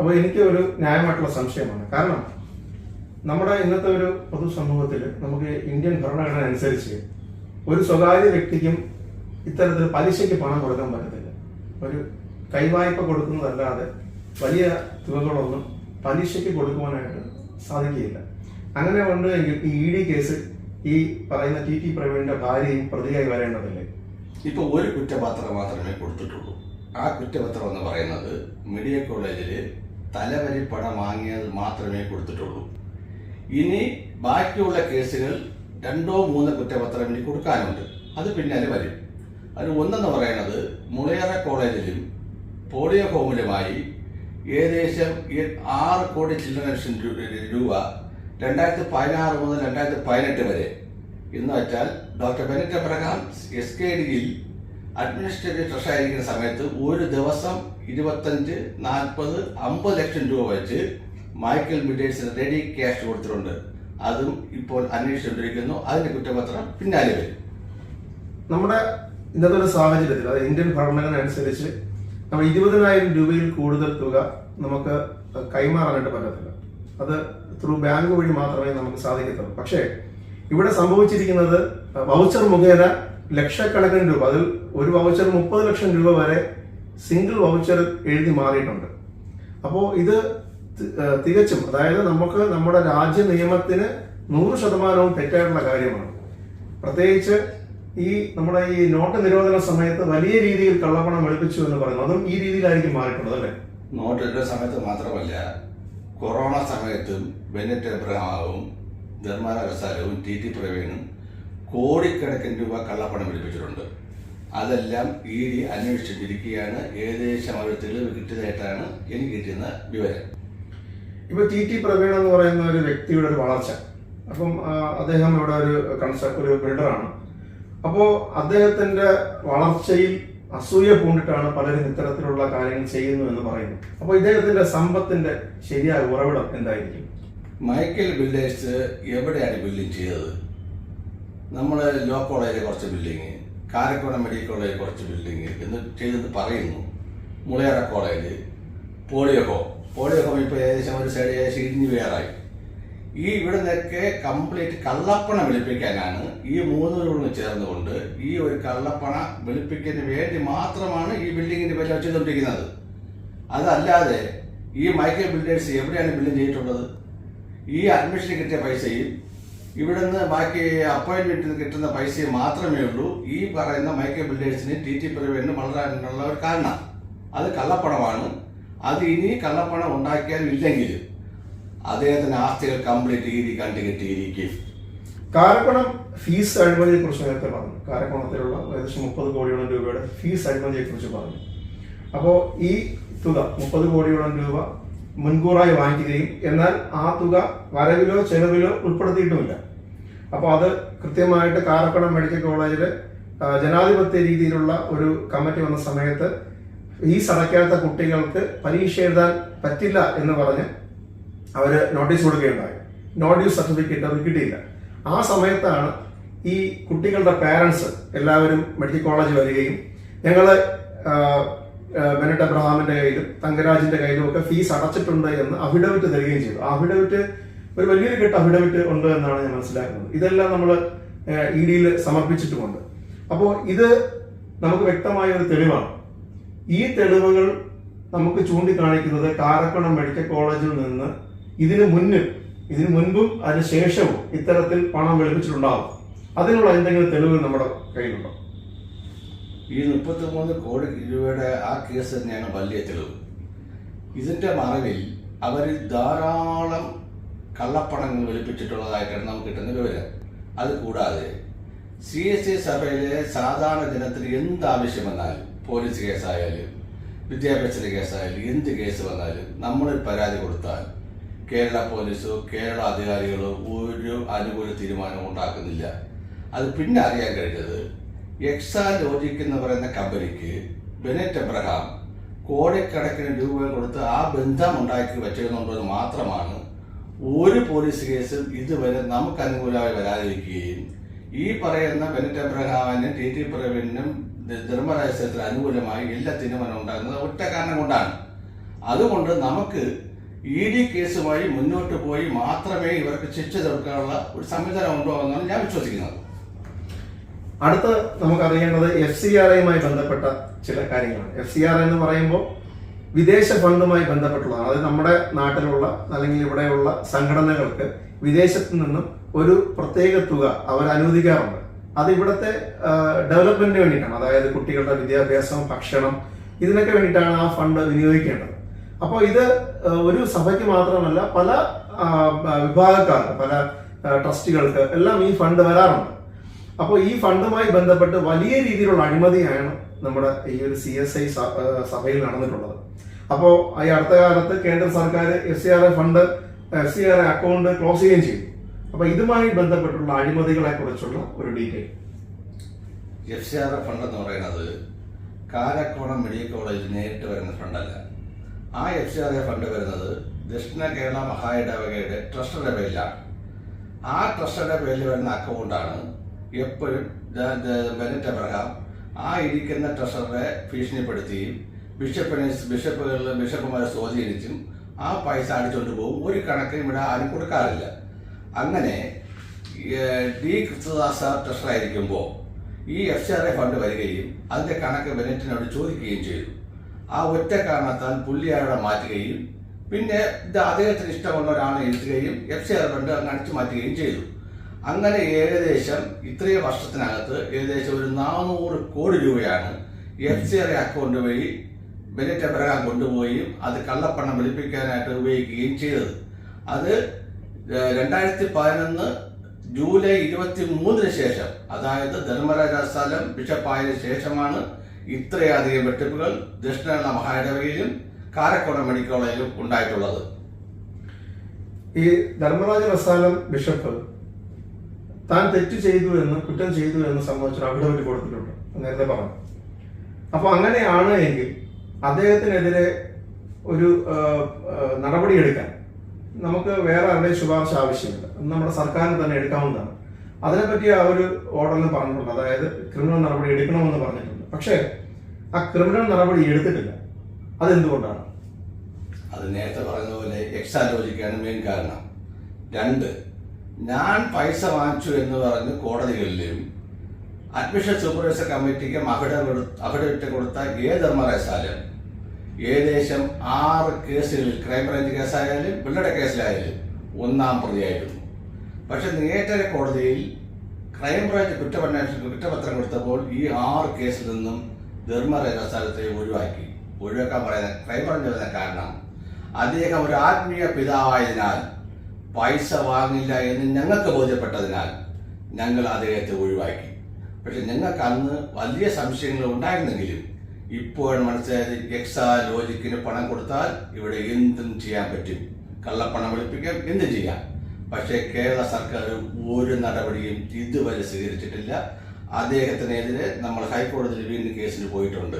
അപ്പോൾ എനിക്ക് ഒരു ന്യായമായിട്ടുള്ള സംശയമാണ്. കാരണം നമ്മുടെ ഇന്നത്തെ ഒരു പൊതുസമൂഹത്തിൽ നമുക്ക് ഇന്ത്യൻ ഭരണഘടന അനുസരിച്ച് ഒരു സ്വകാര്യ വ്യക്തിക്കും ഇത്തരത്തിൽ പലിശയ്ക്ക് പണം കൊടുക്കാൻ പറ്റത്തില്ല. ഒരു കൈവായ്പ കൊടുക്കുന്നതല്ലാതെ വലിയ തുകകളൊന്നും പലിശയ്ക്ക് കൊടുക്കുവാനായിട്ട് സാധിക്കുകയില്ല. അങ്ങനെ ഉണ്ടെങ്കിൽ ഈ ഇ ഡി കേസ് ഈ പറയുന്ന ടി പ്രവീണിന്റെ ഭാര്യയും പ്രതിയായി വരേണ്ടതില്ലേ? ഇപ്പൊ ഒരു കുറ്റപത്രം മാത്രമേ കൊടുത്തിട്ടുള്ളൂ. ആ കുറ്റപത്രം എന്ന് പറയുന്നത് മെഡിക്കൽ കോളേജിൽ തലവരി പണം വാങ്ങിയത് മാത്രമേ കൊടുത്തിട്ടുള്ളൂ. ഇനി ബാക്കിയുള്ള കേസുകൾ 2-3 കുറ്റപത്രം ഇനി കൊടുക്കാനുണ്ട്. അത് പിന്നാലെ വരും. അത് ഒന്നെന്ന് പറയുന്നത് മുളയറ കോളേജിലും പോളിയോ ഹോമിലുമായി ഏകദേശം 6 കോടി ചില്ലറ ലക്ഷം രൂപ 2016 മുതൽ 2018 വരെ എന്ന് വെച്ചാൽ ഡോക്ടർ ബെനറ്റ് എബ്രഹാം SKDയിൽ അഡ്മിനിസ്ട്രേറ്റീവ് ട്രഷറി ആയിരിക്കുന്ന സമയത്ത് ഒരു ദിവസം 25, 40, 50 ലക്ഷം രൂപ വെച്ച് മൈക്കൽ ബിൽഡേഴ്സിന് റെഡി ക്യാഷ് കൊടുത്തിട്ടുണ്ട്. അതും ഇപ്പോൾ അന്വേഷിച്ചുകൊണ്ടിരിക്കുന്നു. അതിന്റെ കുറ്റപത്രം പിന്നാലെ വരും. നമ്മുടെ ഇന്നത്തെ ഒരു സാഹചര്യത്തിൽ, അതായത് ഇന്ത്യൻ ഭരണഘടന അനുസരിച്ച് നമ്മൾ 20,000 രൂപയിൽ കൂടുതൽ തുക നമുക്ക് കൈമാറാനായിട്ട് പറ്റത്തില്ല. അത് ത്രൂ ബാങ്ക് വഴി മാത്രമേ നമുക്ക് സാധിക്കത്തുള്ളൂ. പക്ഷേ ഇവിടെ സംഭവിച്ചിരിക്കുന്നത് വൗച്ചർ മുഖേന ലക്ഷക്കണക്കിന് രൂപ, അതിൽ ഒരു വൗച്ചർ 30 ലക്ഷം രൂപ വരെ സിംഗിൾ വൗച്ചർ എഴുതി മാറിയിട്ടുണ്ട്. അപ്പോൾ ഇത് തികച്ചും, അതായത് നമുക്ക് നമ്മുടെ രാജ്യ നിയമത്തിന് 100% തെറ്റായിട്ടുള്ള കാര്യമാണ്. പ്രത്യേകിച്ച് നമ്മുടെ ഈ നോട്ട് നിരോധന സമയത്ത് വലിയ രീതിയിൽ കള്ളപ്പണം വെളുപ്പിച്ചു എന്ന് പറയുന്നു. അതും ഈ രീതിയിലായിരിക്കും മാറിയിട്ടുള്ളത് അല്ലേ? നോട്ടിന്റെ സമയത്ത് മാത്രമല്ല, കൊറോണ സമയത്തും ബെനറ്റ് എബ്രഹാമും ധർമ്മ രസാലവും ടി പ്രവീണും കോടിക്കണക്കിന് രൂപ കള്ളപ്പണം വെളുപ്പിച്ചിട്ടുണ്ട്. അതെല്ലാം ED അന്വേഷിച്ചിരിക്കുകയാണ്. ഏകദേശം ഒരു തെളിവ് കിട്ടിയതായിട്ടാണ് എനിക്ക് കിട്ടുന്ന വിവരം. ഇപ്പൊ ടി പ്രവീൺ എന്ന് പറയുന്ന ഒരു വ്യക്തിയുടെ ഒരു വളർച്ച, അപ്പം അദ്ദേഹം ഇവിടെ ഒരു ബിൽഡറാണ്. അപ്പോ അദ്ദേഹത്തിന്റെ വളർച്ചയിൽ അസൂയ പൂണ്ടിട്ടാണ് പലരും ഇത്തരത്തിലുള്ള കാര്യങ്ങൾ ചെയ്യുന്നു എന്ന് പറയുന്നു. അപ്പോൾ ഇദ്ദേഹത്തിന്റെ സമ്പത്തിന്റെ ശരിയായ ഉറവിടം എന്തായിരിക്കും? മൈക്കൽ ബിൽഡേഴ്സ് എവിടെയാണ് ബിൽഡിംഗ് ചെയ്തത്? നമ്മൾ ലോ കോളേജിൽ കുറച്ച് ബിൽഡിങ്, കാരക്കോണം മെഡിക്കൽ കോളേജിൽ കുറച്ച് ബിൽഡിങ് എന്ന് ചെയ്തെന്ന് പറയുന്നു. മുളയറ കോളേജ്, പോളിയോ ഹോം ഇപ്പോൾ ഏകദേശം ഒരു സൈഡ് ഏകദേശം ഇടിഞ്ഞു വേറായി. ഇവിടെ നിന്നൊക്കെ കംപ്ലീറ്റ് കള്ളപ്പണം വെളുപ്പിക്കാനാണ് ഈ 3 കൂടെ ചേർന്നുകൊണ്ട് ഈ ഒരു കള്ളപ്പണ വെളുപ്പിക്കുന്നതിന് വേണ്ടി മാത്രമാണ് ഈ ബിൽഡിങ്ങിന്റെ പേര് വെച്ചുകൊണ്ടിരിക്കുന്നത്. അതല്ലാതെ ഈ മൈക്കൽ ബിൽഡേഴ്സ് എവിടെയാണ് ബിൽഡിംഗ് ചെയ്തിട്ടുള്ളത്? ഈ അഡ്മിഷന് കിട്ടിയ പൈസയും ഇവിടുന്ന് ബാക്കി അപ്പോയിന്റ്മെന്റിന് കിട്ടുന്ന പൈസയും മാത്രമേ ഉള്ളൂ ഈ പറയുന്ന മൈക്കൽ ബിൽഡേഴ്സിന് ടി പ്രവീണിന് വളരാനുള്ള ഒരു കാരണം. അത് കള്ളപ്പണമാണ്. അത് ഇനി കള്ളപ്പണം ഉണ്ടാക്കിയാലും ഇല്ലെങ്കിലും അദ്ദേഹത്തിന്റെ ആസ്തികൾ കംപ്ലീറ്റ് കണ്ടുകെട്ടിയിരിക്കും. കാരക്കോണം ഫീസ് അഴിമതിയെ കുറിച്ച് നേരത്തെ പറഞ്ഞു. കാരക്കോണത്തിലുള്ള ഏകദേശം 30 കോടിയോളം രൂപയുടെ ഫീസ് അഴിമതിയെ കുറിച്ച് പറഞ്ഞു. അപ്പോൾ ഈ തുക 30 കോടിയോളം രൂപ മുൻകൂറായി വാങ്ങിക്കുകയും എന്നാൽ ആ തുക വരവിലോ ചെലവിലോ ഉൾപ്പെടുത്തിയിട്ടുമില്ല. അപ്പോൾ അത് കൃത്യമായിട്ട് കാരക്കോണം മെഡിക്കൽ കോളേജിൽ ജനാധിപത്യ രീതിയിലുള്ള ഒരു കമ്മിറ്റി വന്ന സമയത്ത് ഫീസ് അടയ്ക്കാത്ത കുട്ടികൾക്ക് പരീക്ഷ എഴുതാൻ പറ്റില്ല എന്ന് പറഞ്ഞ് അവര് നോട്ടീസ് കൊടുക്കുകയുണ്ടായി. നോ ഡ്യൂസ് സർട്ടിഫിക്കറ്റ് അവർ കിട്ടിയില്ല. ആ സമയത്താണ് ഈ കുട്ടികളുടെ പാരന്റ്സ് എല്ലാവരും മെഡിക്കൽ കോളേജ് വരികയും ഞങ്ങള് ബെനറ്റ് എബ്രഹാമിന്റെ കയ്യിലും തങ്കരാജിന്റെ കയ്യിലും ഒക്കെ ഫീസ് അടച്ചിട്ടുണ്ട് എന്ന് അഫിഡവിറ്റ് തരികയും ചെയ്തു. ആ അഫിഡവിറ്റ് ഒരു വലിയൊരു കെട്ട് അഫിഡവിറ്റ് ഉണ്ട് എന്നാണ് ഞാൻ മനസ്സിലാക്കുന്നത്. ഇതെല്ലാം നമ്മൾ EDയിൽ സമർപ്പിച്ചിട്ടുമുണ്ട്. അപ്പോൾ ഇത് നമുക്ക് വ്യക്തമായ ഒരു തെളിവാണ്. ഈ തെളിവുകൾ നമുക്ക് ചൂണ്ടിക്കാണിക്കുന്നത് കാരക്കോണം മെഡിക്കൽ കോളേജിൽ നിന്ന് ഇതിനു മുൻപും അതിന് ശേഷവും ഇത്തരത്തിൽ പണം വെളുപ്പിച്ചിട്ടുണ്ടാവും. അതിനുള്ള എന്തെങ്കിലും തെളിവുകൾ നമ്മുടെ കയ്യിലുണ്ടോ? ഈ 33 കോടി രൂപയുടെ ആ കേസ് തന്നെയാണ് വലിയ തെളിവ്. ഇതിന്റെ മറവിൽ അവർ ധാരാളം കള്ളപ്പണങ്ങൾ വെളുപ്പിച്ചിട്ടുള്ളതായിട്ടാണ് നമുക്ക് കിട്ടുന്ന വിവരം. അതുകൂടാതെ CSI സഭയിലെ സാധാരണ ജനത്തിന് എന്താവശ്യം വന്നാലും, പോലീസ് കേസായാലും വിദ്യാഭ്യാസ കേസായാലും എന്ത് കേസ് വന്നാലും നമ്മൾ പരാതി കൊടുത്താൽ കേരള പോലീസോ കേരള അധികാരികളോ ഒരു അനുകൂല തീരുമാനം ഉണ്ടാക്കുന്നില്ല. അത് പിന്നെ അറിയാൻ കഴിഞ്ഞത് എക്സാലോജിക് എന്ന് പറയുന്ന കമ്പനിക്ക് ബെനറ്റ് എബ്രഹാം കോടിക്കണക്കിന് രൂപ കൊടുത്ത് ആ ബന്ധം ഉണ്ടാക്കി വെച്ചിരുന്നുണ്ടെന്ന് മാത്രമാണ് ഒരു പോലീസ് കേസും ഇതുവരെ നമുക്ക് അനുകൂലമായി വരാതിരിക്കുകയും ഈ പറയുന്ന ബെനറ്റ് എബ്രഹാമിനും ടി പ്രവീണിനും ധർമ്മരാജത്തിന് അനുകൂലമായി എല്ലാ തീരുമാനം ഉണ്ടാകുന്നത് ഒറ്റ കാരണം കൊണ്ടാണ്. അതുകൊണ്ട് നമുക്ക് ED കേസുമായി മുന്നോട്ട് പോയി മാത്രമേ ഇവർക്ക് ശിക്ഷ തീർക്കാനുള്ള ഒരു സംവിധാനം ഉണ്ടോ എന്നാണ് ഞാൻ വിശ്വസിക്കുന്നത്. അടുത്ത് നമുക്കറിയേണ്ടത് FCRAയുമായി ബന്ധപ്പെട്ട ചില കാര്യങ്ങളാണ്. FCRA എന്ന് പറയുമ്പോൾ വിദേശ ഫണ്ടുമായി ബന്ധപ്പെട്ടുള്ളതാണ്. അതായത് നമ്മുടെ നാട്ടിലുള്ള അല്ലെങ്കിൽ ഇവിടെയുള്ള സംഘടനകൾക്ക് വിദേശത്ത് നിന്നും ഒരു പ്രത്യേക തുക അവർ അനുവദിക്കാറുണ്ട്. അത് ഇവിടുത്തെ ഡെവലപ്മെന്റിന് വേണ്ടിയിട്ടാണ്. അതായത് കുട്ടികളുടെ വിദ്യാഭ്യാസം, ഭക്ഷണം, ഇതിനൊക്കെ വേണ്ടിയിട്ടാണ് ആ ഫണ്ട് വിനിയോഗിക്കേണ്ടത്. അപ്പോൾ ഇത് ഒരു സഭയ്ക്ക് മാത്രമല്ല, പല വിഭാഗക്കാർക്ക്, പല ട്രസ്റ്റുകൾക്ക് എല്ലാം ഈ ഫണ്ട് വരാറുണ്ട്. അപ്പോൾ ഈ ഫണ്ടുമായി ബന്ധപ്പെട്ട് വലിയ രീതിയിലുള്ള അഴിമതിയാണ് നമ്മുടെ ഈ ഒരു CSI സഭയിൽ നടന്നിട്ടുള്ളത്. അപ്പോൾ ഈ അടുത്ത കാലത്ത് കേന്ദ്ര സർക്കാർ FCRA അക്കൗണ്ട് ക്ലോസ് ചെയ്യുകയും ചെയ്തു. അപ്പൊ ഇതുമായി ബന്ധപ്പെട്ടുള്ള അഴിമതികളെ കുറിച്ചുള്ള ഒരു ഡീറ്റെയിൽ. FCRA ഫണ്ട് എന്ന് പറയുന്നത് കാരക്കോണം മെഡിക്കൽ കോളേജിൽ നേരിട്ട് വരുന്ന ഫണ്ടല്ല. ആ FCRA ഫണ്ട് വരുന്നത് ദക്ഷിണ കേരള മഹായിടവകയുടെ ട്രസ്റ്ററുടെ പേരിലാണ്. ആ ട്രസ്റ്ററുടെ പേരിൽ വരുന്ന അക്കൗണ്ടാണ് എപ്പോഴും ബെനറ്റ് എബ്രഹാം ആ ഇരിക്കുന്ന ട്രഷററെ ഭീഷണിപ്പെടുത്തിയും ബിഷപ്പുമാരെ സ്വാധീനിച്ചും ആ പൈസ അടിച്ചുകൊണ്ട് പോകും. ഒരു കണക്കിന് ഇവിടെ ആരും കൊടുക്കാറില്ല. അങ്ങനെ D. കൃഷ്ണദാസ് ട്രഷറായിരിക്കുമ്പോൾ ഈ FCRA ഫണ്ട് വരികയും അതിന്റെ കണക്ക് ബെനറ്റിനോട് ചോദിക്കുകയും ചെയ്തു. ആ ഒറ്റ കാരണത്താൽ പുള്ളി അവിടെ മാറ്റുകയും പിന്നെ ഇത് അദ്ദേഹത്തിന് ഇഷ്ടമുള്ള ഒരാളെ ഇരുത്തുകയും FCRA ഫണ്ട് അങ്ങ് അടിച്ചു മാറ്റുകയും ചെയ്തു. അങ്ങനെ ഏകദേശം ഇത്രയും വർഷത്തിനകത്ത് ഏകദേശം ഒരു 400 കോടി രൂപയാണ് FCRA അക്കൗണ്ട് വഴി ബെനറ്റ് എബ്രഹാം കൊണ്ടുപോയി അത് കള്ളപ്പണം വെളുപ്പിക്കാനായിട്ട് ഉപയോഗിക്കുകയും ചെയ്തത്. അത് 2011 ജൂലൈ 23 ശേഷം, അതായത് ധർമ്മരാജ സ്ഥലം ബിഷപ്പായതിനു ശേഷമാണ് ഇത്രയധികം വെട്ടിപ്പുകൾ ദക്ഷിണ കേരള മഹായിടവകയിലും കാരക്കോണം മെഡിക്കൽ കോളേജിലും ഉണ്ടായിട്ടുള്ളത്. ഈ ധർമ്മരാജ റസാലം ബിഷപ്പ് താൻ തെറ്റ് ചെയ്തു എന്ന്, കുറ്റം ചെയ്തു എന്ന് സംബന്ധിച്ചൊരു അഫിഡവിറ്റ് കൊടുത്തിട്ടുണ്ട്, നേരത്തെ പറഞ്ഞു. അപ്പൊ അങ്ങനെയാണ് എങ്കിൽ അദ്ദേഹത്തിനെതിരെ ഒരു നടപടി എടുക്കാൻ നമുക്ക് വേറെ ആരുടെയും ശുപാർശ ആവശ്യമില്ല. നമ്മുടെ സർക്കാരിന് തന്നെ എടുക്കാവുന്നതാണ്. അതിനെപ്പറ്റി ആ ഒരു ഓർഡറിൽ പറഞ്ഞിട്ടുണ്ട്. അതായത് ക്രിമിനൽ നടപടി എടുക്കണമെന്ന് പറഞ്ഞിട്ടുണ്ട്. പക്ഷേ ആ ക്രിമിനൽ നടപടി എടുത്തിട്ടില്ല. അതെന്തുകൊണ്ടാണ്? അത് നേരത്തെ പറഞ്ഞതുപോലെ എക്സാലോജിക്കാണ് മെയിൻ കാരണം. 2, ഞാൻ പൈസ വാങ്ങിച്ചു എന്ന് പറഞ്ഞ് കോടതികളിലും അഡ്മിഷൻ സൂപ്പർവൈസർ കമ്മിറ്റിക്ക് അഫിഡവിറ്റ് കൊടുത്ത ധർമ്മരാജാലും ഏകദേശം 6 കേസുകളിൽ, ക്രൈംബ്രാഞ്ച് കേസായാലും പിള്ളയുടെ കേസിലായാലും 1-ാം പ്രതിയായിരുന്നു. പക്ഷെ നേരത്തെ കോടതിയിൽ ക്രൈംബ്രാഞ്ച് കുറ്റപത്രം കൊടുത്തപ്പോൾ ഈ 6 കേസിൽ നിന്നും ധർമ്മരാജാലത്തെ ഒഴിവാക്കാൻ പറയുന്ന ക്രൈംബ്രാഞ്ച് പറയുന്ന കാരണം അദ്ദേഹം ഒരു ആത്മീയ പിതാവായതിനാൽ പൈസ വാങ്ങില്ല എന്ന് ഞങ്ങൾക്ക് ബോധ്യപ്പെട്ടതിനാൽ ഞങ്ങൾ അദ്ദേഹത്തെ ഒഴിവാക്കി. പക്ഷെ ഞങ്ങൾക്ക് അന്ന് വലിയ സംശയങ്ങൾ ഉണ്ടായിരുന്നെങ്കിലും ഇപ്പോഴും മനസ്സിലായത് എക്സാലോജിക്കിന് പണം കൊടുത്താൽ ഇവിടെ എന്തും ചെയ്യാൻ പറ്റും, കള്ളപ്പണം വെളുപ്പിക്കാം, എന്തും ചെയ്യാം. പക്ഷേ കേരള സർക്കാർ ഒരു നടപടിയും ഇതുവരെ സ്വീകരിച്ചിട്ടില്ല. അദ്ദേഹത്തിനെതിരെ നമ്മൾ ഹൈക്കോടതിയിൽ വീണ്ടും കേസിന് പോയിട്ടുണ്ട്.